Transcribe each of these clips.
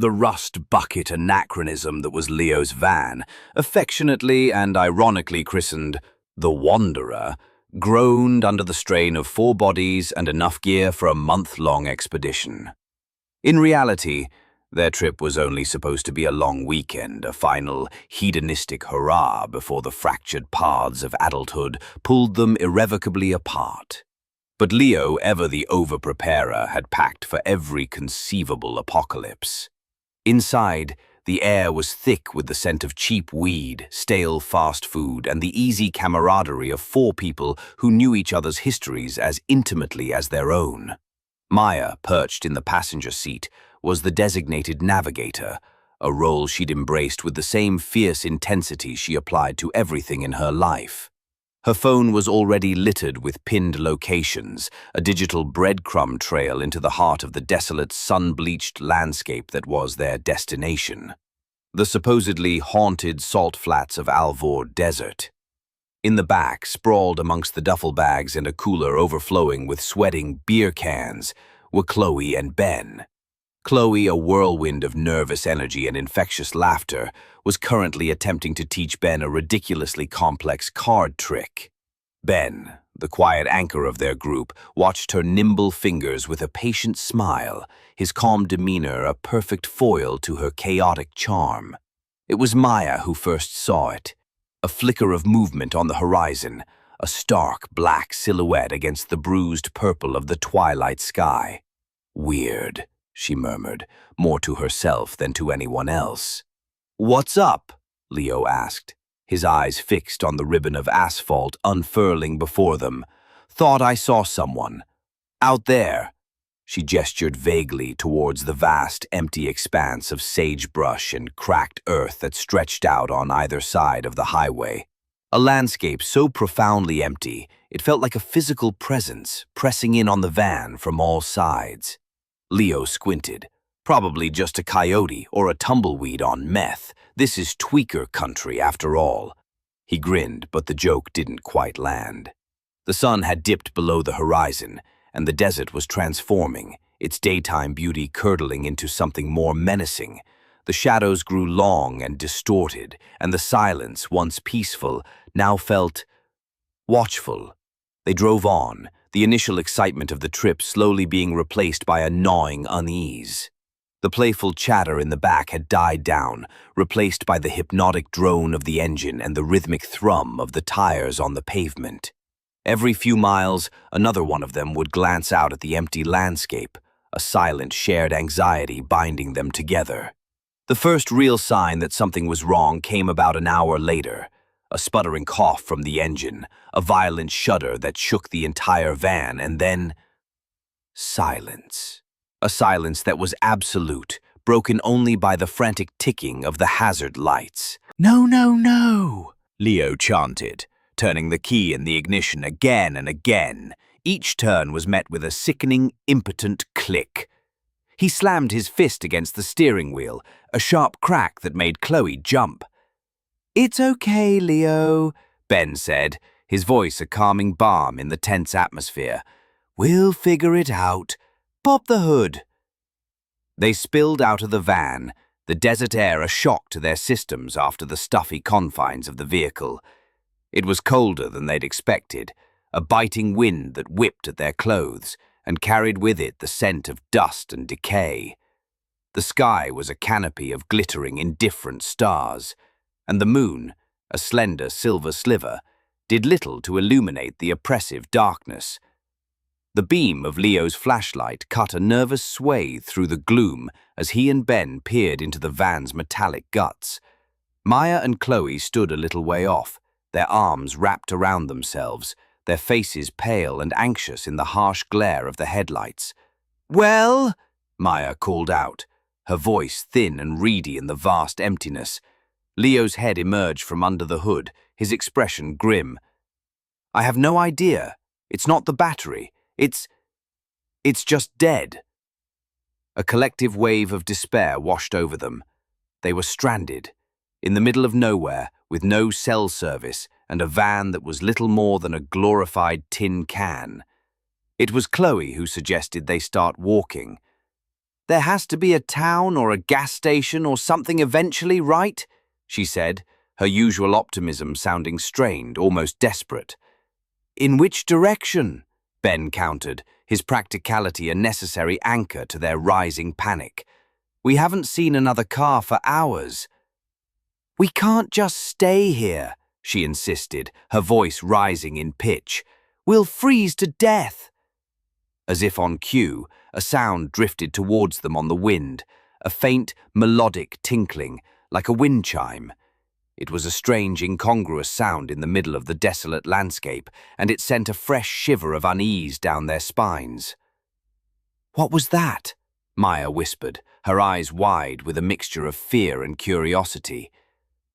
The rust bucket anachronism that was Leo's van, affectionately and ironically christened the Wanderer, groaned under the strain of 4 bodies and enough gear for a month-long expedition. In reality, their trip was only supposed to be a long weekend, a final hedonistic hurrah before the fractured paths of adulthood pulled them irrevocably apart. But Leo, ever the over-preparer, had packed for every conceivable apocalypse. Inside, the air was thick with the scent of cheap weed, stale fast food, and the easy camaraderie of 4 people who knew each other's histories as intimately as their own. Maya, perched in the passenger seat, was the designated navigator, a role she'd embraced with the same fierce intensity she applied to everything in her life. Her phone was already littered with pinned locations, a digital breadcrumb trail into the heart of the desolate, sun-bleached landscape that was their destination. The supposedly haunted salt flats of Alvord Desert. In the back, sprawled amongst the duffel bags and a cooler overflowing with sweating beer cans, were Chloe and Ben. Chloe, a whirlwind of nervous energy and infectious laughter, was currently attempting to teach Ben a ridiculously complex card trick. Ben, the quiet anchor of their group, watched her nimble fingers with a patient smile, his calm demeanor a perfect foil to her chaotic charm. It was Maya who first saw it. A flicker of movement on the horizon, a stark black silhouette against the bruised purple of the twilight sky. "Weird," she murmured, more to herself than to anyone else. "What's up?" Leo asked, his eyes fixed on the ribbon of asphalt unfurling before them. "Thought I saw someone. Out there." She gestured vaguely towards the vast, empty expanse of sagebrush and cracked earth that stretched out on either side of the highway. A landscape so profoundly empty, it felt like a physical presence pressing in on the van from all sides. Leo squinted. Probably just a coyote or a tumbleweed on meth. This is tweaker country after all. He grinned, but the joke didn't quite land. The sun had dipped below the horizon, and the desert was transforming, its daytime beauty curdling into something more menacing. The shadows grew long and distorted, and the silence, once peaceful, now felt watchful. They drove on, the initial excitement of the trip slowly being replaced by a gnawing unease. The playful chatter in the back had died down, replaced by the hypnotic drone of the engine and the rhythmic thrum of the tires on the pavement. Every few miles, another one of them would glance out at the empty landscape, a silent shared anxiety binding them together. The first real sign that something was wrong came about an hour later. A sputtering cough from the engine, a violent shudder that shook the entire van, and then silence. A silence that was absolute, broken only by the frantic ticking of the hazard lights. "No, no, no," Leo chanted, turning the key in the ignition again and again. Each turn was met with a sickening, impotent click. He slammed his fist against the steering wheel, a sharp crack that made Chloe jump. "It's okay, Leo," Ben said, his voice a calming balm in the tense atmosphere. "We'll figure it out. Pop the hood." They spilled out of the van, the desert air a shock to their systems after the stuffy confines of the vehicle. It was colder than they'd expected, a biting wind that whipped at their clothes and carried with it the scent of dust and decay. The sky was a canopy of glittering, indifferent stars, and the moon, a slender silver sliver, did little to illuminate the oppressive darkness. The beam of Leo's flashlight cut a nervous swathe through the gloom as he and Ben peered into the van's metallic guts. Maya and Chloe stood a little way off, their arms wrapped around themselves, their faces pale and anxious in the harsh glare of the headlights. "Well?" Maya called out, her voice thin and reedy in the vast emptiness. Leo's head emerged from under the hood, his expression grim. "I have no idea. It's not the battery. It's just dead." A collective wave of despair washed over them. They were stranded, in the middle of nowhere, with no cell service and a van that was little more than a glorified tin can. It was Chloe who suggested they start walking. There has to be a town or a gas station or something eventually, right? She said, her usual optimism sounding strained, almost desperate. In which direction? Ben countered, his practicality a necessary anchor to their rising panic. We haven't seen another car for hours. We can't just stay here, she insisted, her voice rising in pitch. We'll freeze to death. As if on cue, a sound drifted towards them on the wind, a faint, melodic tinkling, like a wind chime. It was a strange, incongruous sound in the middle of the desolate landscape, and it sent a fresh shiver of unease down their spines. What was that? Maya whispered, her eyes wide with a mixture of fear and curiosity.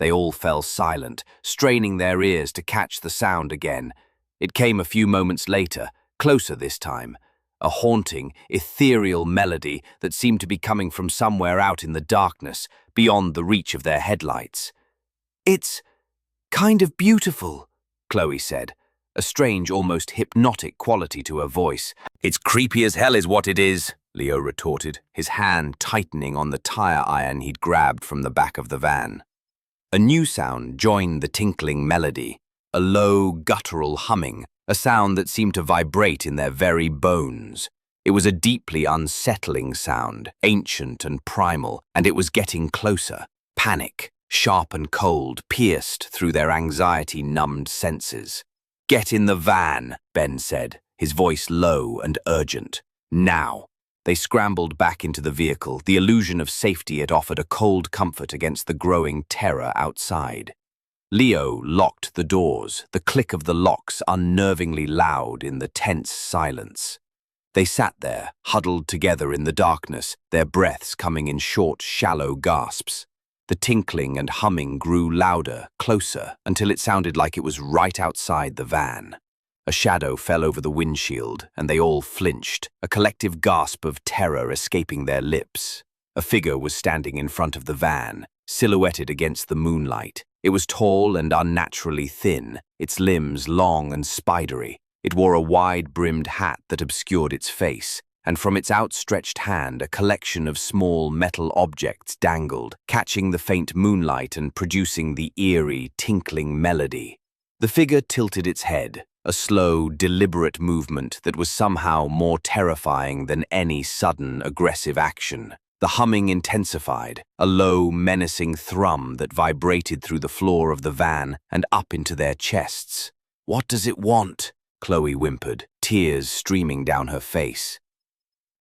They all fell silent, straining their ears to catch the sound again. It came a few moments later, closer this time, a haunting, ethereal melody that seemed to be coming from somewhere out in the darkness, beyond the reach of their headlights. It's kind of beautiful, Chloe said, a strange, almost hypnotic quality to her voice. It's creepy as hell is what it is, Leo retorted, his hand tightening on the tire iron he'd grabbed from the back of the van. A new sound joined the tinkling melody, a low, guttural humming, a sound that seemed to vibrate in their very bones. It was a deeply unsettling sound, ancient and primal, and it was getting closer. Panic, sharp and cold, pierced through their anxiety-numbed senses. Get in the van, Ben said, his voice low and urgent. Now. They scrambled back into the vehicle, the illusion of safety it offered a cold comfort against the growing terror outside. Leo locked the doors, the click of the locks unnervingly loud in the tense silence. They sat there, huddled together in the darkness, their breaths coming in short, shallow gasps. The tinkling and humming grew louder, closer, until it sounded like it was right outside the van. A shadow fell over the windshield, and they all flinched, a collective gasp of terror escaping their lips. A figure was standing in front of the van, silhouetted against the moonlight. It was tall and unnaturally thin, its limbs long and spidery. It wore a wide-brimmed hat that obscured its face, and from its outstretched hand a collection of small metal objects dangled, catching the faint moonlight and producing the eerie, tinkling melody. The figure tilted its head, a slow, deliberate movement that was somehow more terrifying than any sudden, aggressive action. The humming intensified, a low, menacing thrum that vibrated through the floor of the van and up into their chests. "What does it want?" Chloe whimpered, tears streaming down her face.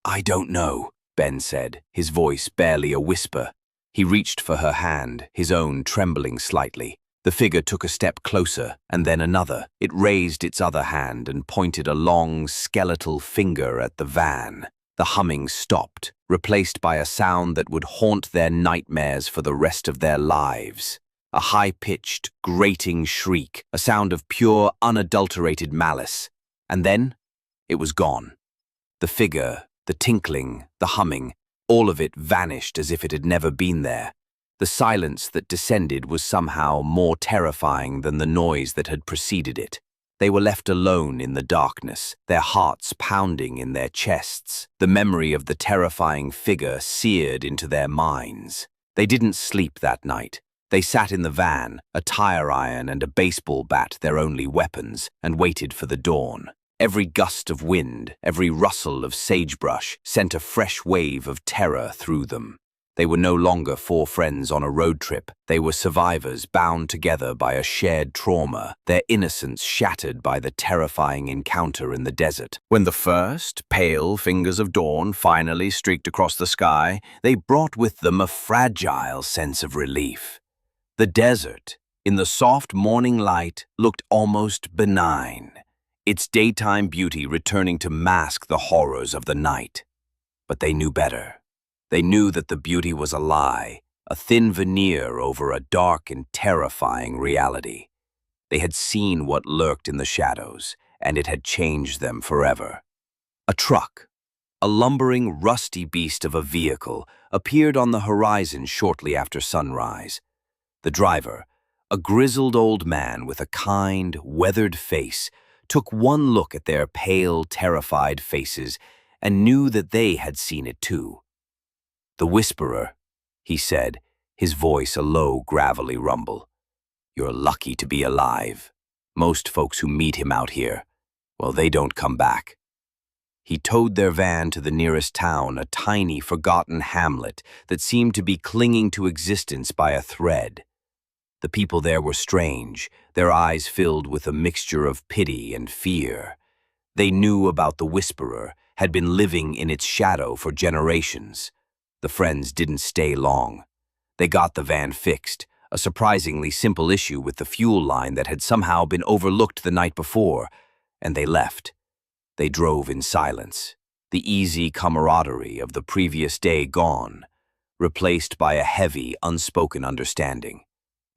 "I don't know," Ben said, his voice barely a whisper. He reached for her hand, his own trembling slightly. The figure took a step closer, and then another. It raised its other hand and pointed a long, skeletal finger at the van. The humming stopped, replaced by a sound that would haunt their nightmares for the rest of their lives. A high-pitched, grating shriek, a sound of pure, unadulterated malice. And then, it was gone. The figure, the tinkling, the humming, all of it vanished as if it had never been there. The silence that descended was somehow more terrifying than the noise that had preceded it. They were left alone in the darkness, their hearts pounding in their chests, the memory of the terrifying figure seared into their minds. They didn't sleep that night. They sat in the van, a tire iron and a baseball bat their only weapons, and waited for the dawn. Every gust of wind, every rustle of sagebrush sent a fresh wave of terror through them. They were no longer four friends on a road trip. They were survivors bound together by a shared trauma, their innocence shattered by the terrifying encounter in the desert. When the first, pale fingers of dawn finally streaked across the sky, they brought with them a fragile sense of relief. The desert, in the soft morning light, looked almost benign, its daytime beauty returning to mask the horrors of the night. But they knew better. They knew that the beauty was a lie, a thin veneer over a dark and terrifying reality. They had seen what lurked in the shadows, and it had changed them forever. A truck, a lumbering, rusty beast of a vehicle, appeared on the horizon shortly after sunrise. The driver, a grizzled old man with a kind, weathered face, took one look at their pale, terrified faces and knew that they had seen it too. "The Whisperer," he said, his voice a low, gravelly rumble. "You're lucky to be alive. Most folks who meet him out here, well, they don't come back." He towed their van to the nearest town, a tiny, forgotten hamlet that seemed to be clinging to existence by a thread. The people there were strange, their eyes filled with a mixture of pity and fear. They knew about the Whisperer, had been living in its shadow for generations. The friends didn't stay long. They got the van fixed, a surprisingly simple issue with the fuel line that had somehow been overlooked the night before, and they left. They drove in silence, the easy camaraderie of the previous day gone, replaced by a heavy, unspoken understanding.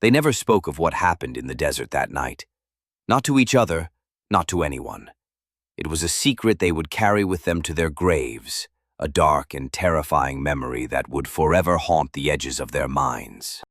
They never spoke of what happened in the desert that night. Not to each other, not to anyone. It was a secret they would carry with them to their graves, a dark and terrifying memory that would forever haunt the edges of their minds.